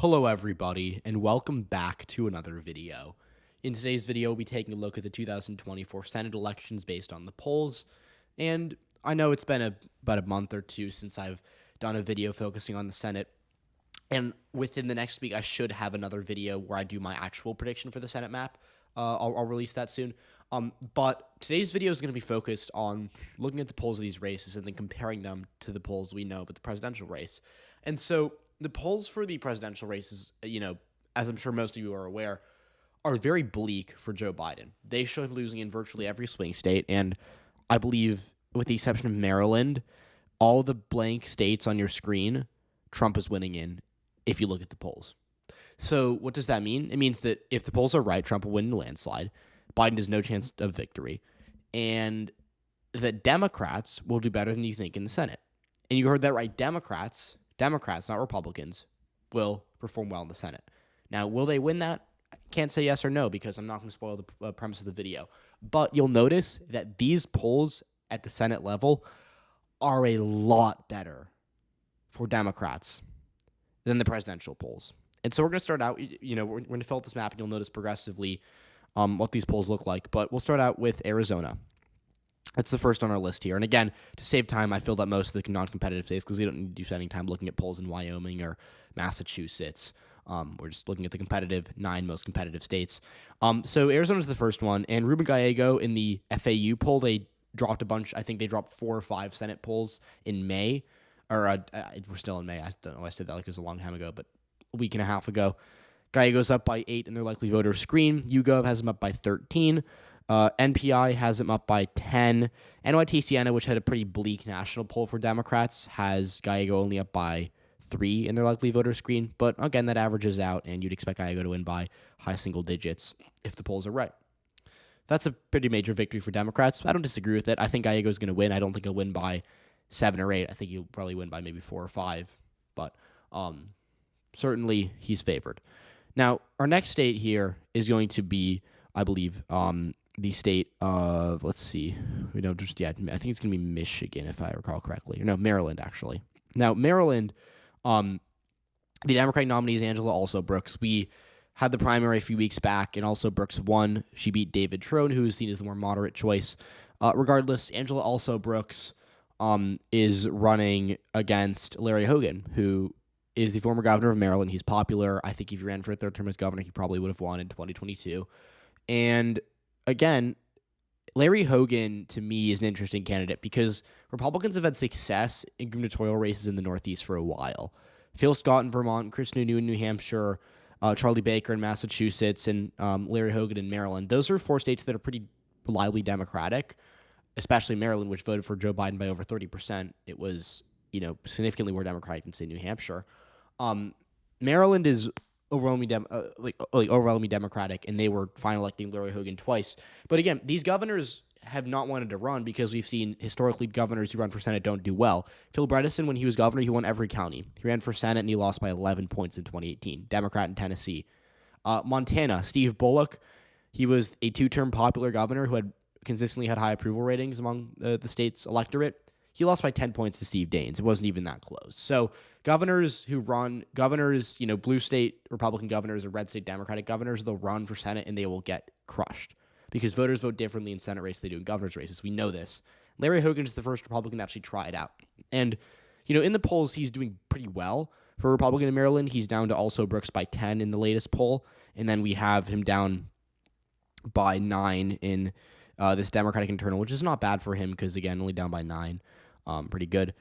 Hello everybody, and welcome back to another video. In today's video, we'll be taking a look at the 2024 Senate elections based on the polls, and I know it's been about a month or two since I've done a video focusing on the Senate, and within the next week, I should have another video where I do my actual prediction for the Senate map. I'll release that soon. But today's video is going to be focused on looking at the polls of these races and then comparing them to the polls we know about the presidential race. And so the polls for the presidential races, as I'm sure most of you are aware, are very bleak for Joe Biden. They show him losing in virtually every swing state, and I believe, with the exception of Maryland, all the blank states on your screen, Trump is winning in if you look at the polls. So what does that mean? It means that if the polls are right, Trump will win in a landslide. Biden has no chance of victory. And that Democrats will do better than you think in the Senate. And you heard that right. Democrats, not Republicans, will perform well in the Senate. Now, will they win that? I can't say yes or no because I'm not going to spoil the premise of the video. But you'll notice that these polls at the Senate level are a lot better for Democrats than the presidential polls. And so we're going to start out, we're going to fill out this map, and you'll notice progressively what these polls look like. But we'll start out with Arizona. That's the first on our list here. And again, to save time, I filled up most of the non-competitive states because we don't need to spend any time looking at polls in Wyoming or Massachusetts. We're just looking at the 9 most competitive states. So Arizona's the first one. And Ruben Gallego in the FAU poll, they dropped a bunch. I think they dropped 4 or 5 Senate polls in May. Or we're still in May. I don't know. I said that like it was a long time ago, but a week and a half ago. Gallego's up by 8 in their likely voter screen. YouGov has them up by 13. NPI has them up by 10. NYT Siena, which had a pretty bleak national poll for Democrats, has Gallego only up by 3 in their likely voter screen. But again, that averages out, and you'd expect Gallego to win by high single digits if the polls are right. That's a pretty major victory for Democrats. I don't disagree with it. I think Gallego's going to win. I don't think he'll win by 7 or 8. I think he'll probably win by maybe 4 or 5. But certainly he's favored. Now, our next state here is going to be, I believe, the state of, let's see, I think it's going to be Michigan, if I recall correctly. No, Maryland, actually. Now, Maryland, the Democratic nominee is Angela Alsobrooks. We had the primary a few weeks back, and Alsobrooks won. She beat David Trone, who is seen as the more moderate choice. Regardless, Angela Alsobrooks is running against Larry Hogan, who is the former governor of Maryland. He's popular. I think if he ran for a third term as governor, he probably would have won in 2022. And again, Larry Hogan, to me, is an interesting candidate because Republicans have had success in gubernatorial races in the Northeast for a while. Phil Scott in Vermont, Chris Sununu in New Hampshire, Charlie Baker in Massachusetts, and Larry Hogan in Maryland. Those are 4 states that are pretty reliably Democratic, especially Maryland, which voted for Joe Biden by over 30%. It was significantly more Democratic than, say, New Hampshire. Maryland is overwhelmingly Democratic, and they were fine electing Larry Hogan twice. But again, these governors have not wanted to run because we've seen historically governors who run for Senate don't do well. Phil Bredesen, when he was governor, he won every county. He ran for Senate, and he lost by 11 points in 2018. Democrat in Tennessee. Montana, Steve Bullock, he was a 2-term popular governor who had consistently had high approval ratings among the state's electorate. He lost by 10 points to Steve Daines. It wasn't even that close. So governors, blue state Republican governors or red state Democratic governors, they'll run for Senate and they will get crushed because voters vote differently in Senate races than they do in governor's races. We know this. Larry Hogan is the first Republican to actually try it out. And, in the polls, he's doing pretty well. For a Republican in Maryland, he's down to Alsobrooks by 10 in the latest poll. And then we have him down by 9 in this Democratic internal, which is not bad for him because, again, only down by 9. Pretty good.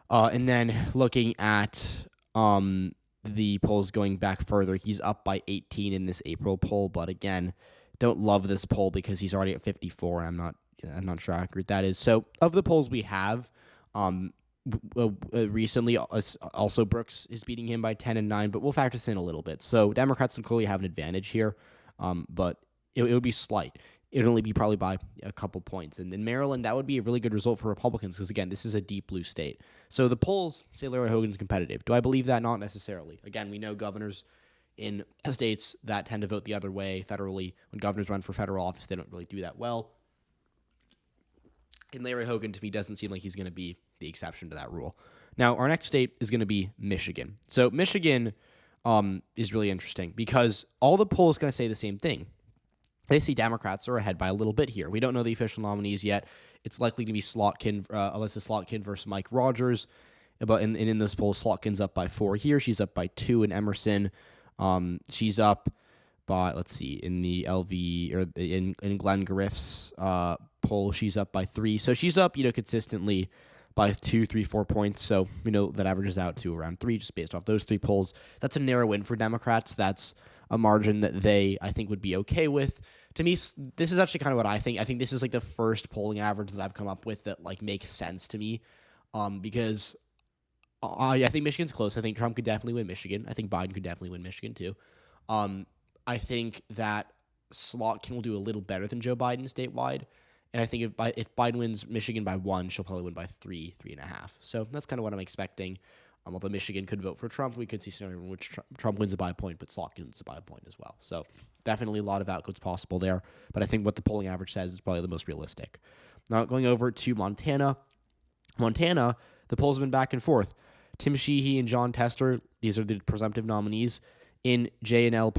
And then looking at the polls going back further, he's up by 18 in this April poll. But again, don't love this poll because he's already at 54. And I'm not sure how accurate that is. So of the polls we have, recently also Brooks is beating him by 10 and 9. But we'll factor this in a little bit. So Democrats will clearly have an advantage here, but it would be slight. It would only be probably by a couple points. And in Maryland, that would be a really good result for Republicans because, again, this is a deep blue state. So the polls say Larry Hogan's competitive. Do I believe that? Not necessarily. Again, we know governors in states that tend to vote the other way federally. When governors run for federal office, they don't really do that well. And Larry Hogan, to me, doesn't seem like he's going to be the exception to that rule. Now, our next state is going to be Michigan. So Michigan is really interesting because all the polls going to say the same thing. They see Democrats are ahead by a little bit here. We don't know the official nominees yet. It's likely to be Alyssa Slotkin versus Mike Rogers. But in those polls, Slotkin's up by 4 here. She's up by 2 in Emerson. She's up by, let's see, in the LV or in Glenn Griff's poll, she's up by 3. So she's up, consistently by 2, 3, 4 points. So that averages out to around 3 just based off those 3 polls. That's a narrow win for Democrats. That's a margin that they, I think, would be okay with. To me, this is actually kind of what I think. I think this is like the first polling average that I've come up with that like makes sense to me, because I think Michigan's close. I think Trump could definitely win Michigan. I think Biden could definitely win Michigan too. I think that Slotkin will do a little better than Joe Biden statewide, and I think if Biden wins Michigan by 1, she'll probably win by 3, 3.5. So that's kind of what I'm expecting. Although Michigan could vote for Trump, we could see scenario in which Trump wins it by a point, but Slotkin wins it by a point as well. So definitely a lot of outcomes possible there. But I think what the polling average says is probably the most realistic. Now going over to Montana. Montana, the polls have been back and forth. Tim Sheehy and John Tester, these are the presumptive nominees. In JL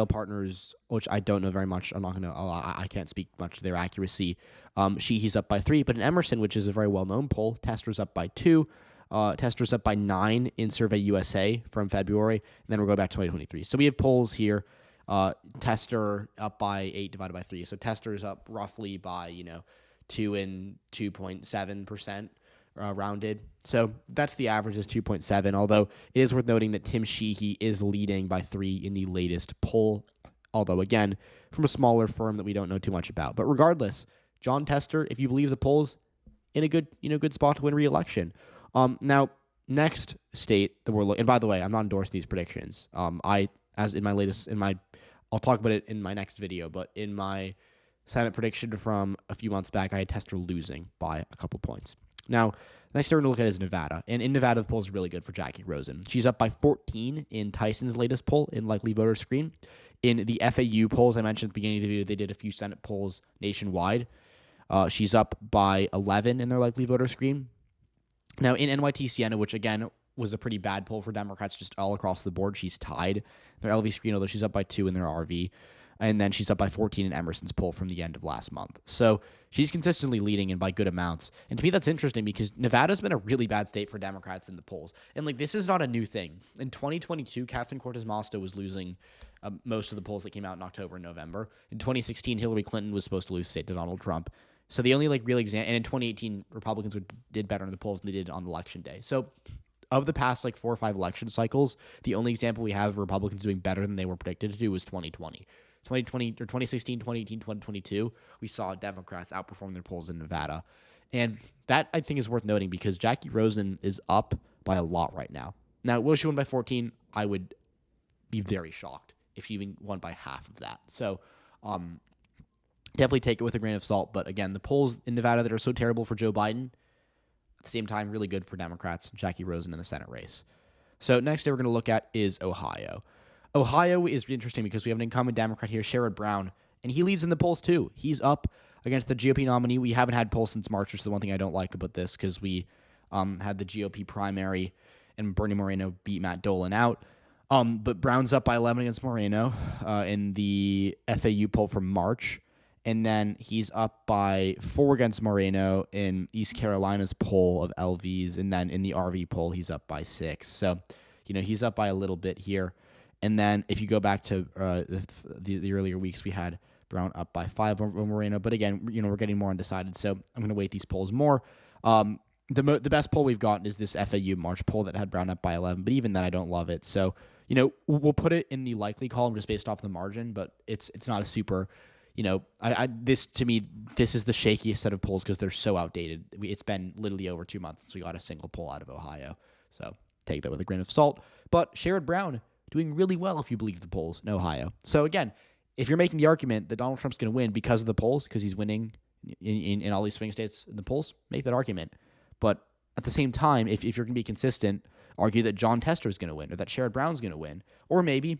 Partners, which I don't know very much. I can't speak much to their accuracy. Sheehy's up by 3, but in Emerson, which is a very well-known poll, Tester's up by 2. Tester's up by 9 in Survey USA from February, and then we'll go back to 2023. So we have polls here. Tester up by 8 divided by 3. So Tester's up roughly by 2 and 2.7%. Rounded. So that's the average is 2.7, although it is worth noting that Tim Sheehy is leading by 3 in the latest poll, although again, from a smaller firm that we don't know too much about. But regardless, John Tester, if you believe the polls, in a good spot to win re-election. Now, next state that we're looking, and by the way, I'm not endorsing these predictions. I'll talk about it in my next video, but in my Senate prediction from a few months back, I had Tester losing by a couple points. Now, next thing we're going to look at is Nevada. And in Nevada, the polls are really good for Jackie Rosen. She's up by 14 in Tyson's latest poll in likely voter screen. In the FAU polls, I mentioned at the beginning of the video, they did a few Senate polls nationwide. She's up by 11 in their likely voter screen. Now, in NYT Siena, which again was a pretty bad poll for Democrats just all across the board, she's tied their LV screen, although she's up by 2 in their RV. And then she's up by 14 in Emerson's poll from the end of last month. So she's consistently leading and by good amounts. And to me, that's interesting because Nevada's been a really bad state for Democrats in the polls. And this is not a new thing. In 2022, Catherine Cortez Masto was losing most of the polls that came out in October and November. In 2016, Hillary Clinton was supposed to lose state to Donald Trump. So the only real example, and in 2018, Republicans did better in the polls than they did on election day. So of the past 4 or 5 election cycles, the only example we have of Republicans doing better than they were predicted to do was 2020. 2016, 2018, 2022, we saw Democrats outperform their polls in Nevada. And that, I think, is worth noting because Jackie Rosen is up by a lot right now. Now, will she win by 14? I would be very shocked if she even won by half of that. So, definitely take it with a grain of salt. But again, the polls in Nevada that are so terrible for Joe Biden, at the same time, really good for Democrats, Jackie Rosen in the Senate race. So next day we're going to look at is Ohio. Ohio is interesting because we have an incumbent Democrat here, Sherrod Brown, and he leads in the polls too. He's up against the GOP nominee. We haven't had polls since March, which is the one thing I don't like about this because we had the GOP primary and Bernie Moreno beat Matt Dolan out. But Brown's up by 11 against Moreno in the FAU poll from March. And then he's up by 4 against Moreno in East Carolina's poll of LVs. And then in the RV poll, he's up by 6. So, he's up by a little bit here. And then if you go back to the earlier weeks, we had Brown up by 5 over Moreno. But again, we're getting more undecided. So I'm going to weight these polls more. The best poll we've gotten is this FAU March poll that had Brown up by 11. But even then, I don't love it. So, we'll put it in the likely column just based off the margin. But it's not a super, this to me, this is the shakiest set of polls because they're so outdated. It's been literally over 2 months since we got a single poll out of Ohio. So take that with a grain of salt. But Sherrod Brown doing really well if you believe the polls in Ohio. So again, if you're making the argument that Donald Trump's going to win because of the polls, because he's winning in all these swing states in the polls, make that argument. But at the same time, if you're going to be consistent, argue that John Tester is going to win or that Sherrod Brown's going to win. Or maybe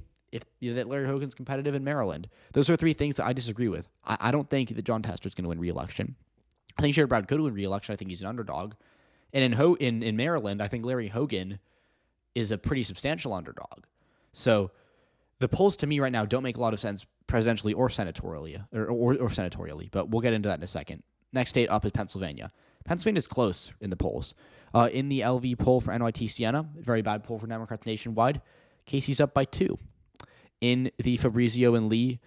that Larry Hogan's competitive in Maryland. Those are 3 things that I disagree with. I don't think that John Tester is going to win re-election. I think Sherrod Brown could win re-election. I think he's an underdog. And in Maryland, I think Larry Hogan is a pretty substantial underdog. So the polls to me right now don't make a lot of sense presidentially or senatorially, or senatorially, but we'll get into that in a second. Next state up is Pennsylvania. Pennsylvania is close in the polls. In the LV poll for NYT Siena, very bad poll for Democrats nationwide, Casey's up by 2. In the Fabrizio and Lee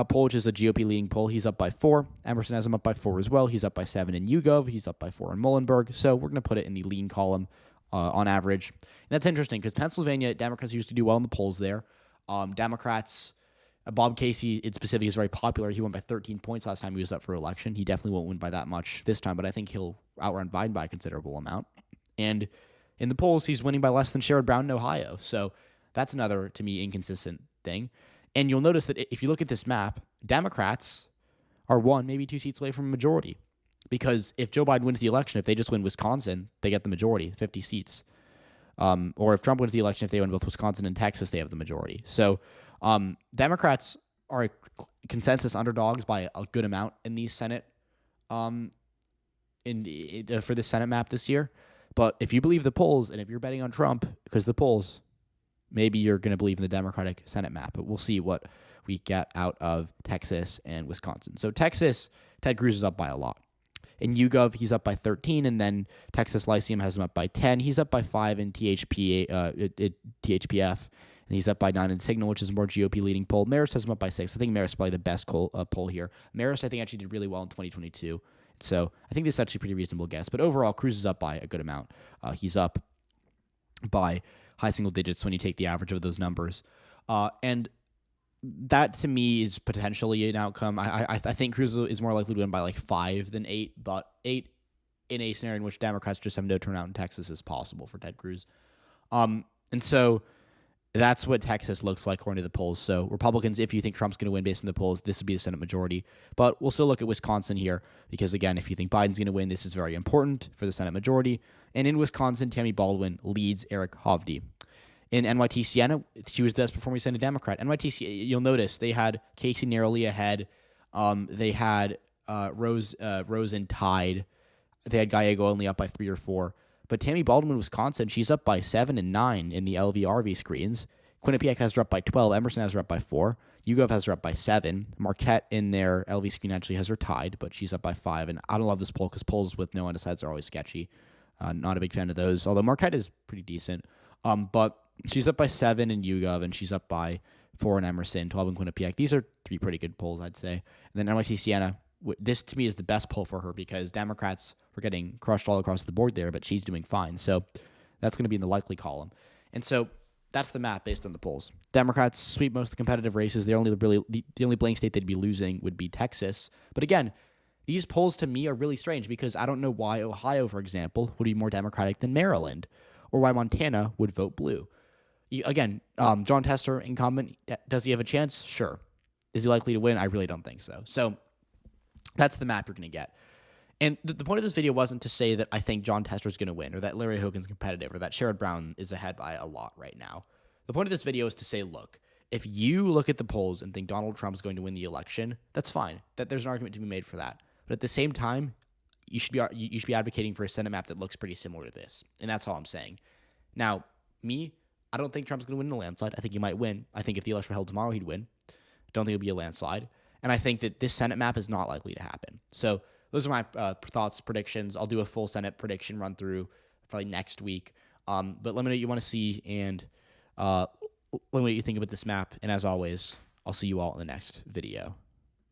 poll, which is a GOP leading poll, he's up by 4. Emerson has him up by 4 as well. He's up by 7 in YouGov. He's up by 4 in Muhlenberg. So we're going to put it in the lean column on average. And that's interesting because Pennsylvania, Democrats used to do well in the polls there. Democrats, Bob Casey in specific is very popular. He won by 13 points last time he was up for election. He definitely won't win by that much this time, but I think he'll outrun Biden by a considerable amount. And in the polls, he's winning by less than Sherrod Brown in Ohio. So that's another, to me, inconsistent thing. And you'll notice that if you look at this map, Democrats are 1, maybe 2 seats away from a majority. Because if Joe Biden wins the election, if they just win Wisconsin, they get the majority, 50 seats. Or if Trump wins the election, if they win both Wisconsin and Texas, they have the majority. So Democrats are consensus underdogs by a good amount in the Senate, for the Senate map this year. But if you believe the polls, and if you're betting on Trump because the polls, maybe you're going to believe in the Democratic Senate map. But we'll see what we get out of Texas and Wisconsin. So Texas, Ted Cruz is up by a lot. In YouGov, he's up by 13, and then Texas Lyceum has him up by 10. He's up by 5 in THPF, and he's up by 9 in Signal, which is a more GOP leading poll. Marist has him up by 6. I think Marist is probably the best poll here. Marist, I think, actually did really well in 2022. So I think this is actually a pretty reasonable guess. But overall, Cruz is up by a good amount. He's up by high single digits when you take the average of those numbers. And that, to me, is potentially an outcome. I think Cruz is more likely to win by like 5 than 8, but 8 in a scenario in which Democrats just have no turnout in Texas is possible for Ted Cruz. And so that's what Texas looks like according to the polls. So Republicans, if you think Trump's going to win based on the polls, this would be the Senate majority. But we'll still look at Wisconsin here because, again, if you think Biden's going to win, this is very important for the Senate majority. And in Wisconsin, Tammy Baldwin leads Eric Hovde. In NYT Siena, she was the best performing Senate Democrat. NYT, you'll notice they had Casey narrowly ahead. They had Rosen tied. They had Gallego only up by 3 or 4. But Tammy Baldwin, Wisconsin, she's up by 7 and 9 in the LVRV screens. Quinnipiac has her up by 12. Emerson has her up by 4. YouGov has her up by 7. Marquette in their LV screen actually has her tied, but she's up by 5. And I don't love this poll because polls with no undecideds are always sketchy. Not a big fan of those, although Marquette is pretty decent. But she's up by 7 in YouGov, and she's up by 4 in Emerson, 12 in Quinnipiac. These are 3 pretty good polls, I'd say. And then NYT Siena, this to me is the best poll for her because Democrats were getting crushed all across the board there, but she's doing fine. So that's going to be in the likely column. And so that's the map based on the polls. Democrats sweep most of the competitive races. The only blank state they'd be losing would be Texas. But again, these polls to me are really strange because I don't know why Ohio, for example, would be more Democratic than Maryland, or why Montana would vote blue. Again, John Tester, incumbent, does he have a chance? Sure. Is he likely to win? I really don't think so. So that's the map you're going to get. And the point of this video wasn't to say that I think John Tester's going to win, or that Larry Hogan's competitive, or that Sherrod Brown is ahead by a lot right now. The point of this video is to say, look, if you look at the polls and think Donald Trump's going to win the election, that's fine. That there's an argument to be made for that. But at the same time, you should be advocating for a Senate map that looks pretty similar to this. And that's all I'm saying. Now, I don't think Trump's going to win in a landslide. I think he might win. I think if the election were held tomorrow, he'd win. Don't think it would be a landslide. And I think that this Senate map is not likely to happen. So those are my thoughts, predictions. I'll do a full Senate prediction run through probably next week. But let me know what you want to see, and let me know what you think about this map. And as always, I'll see you all in the next video.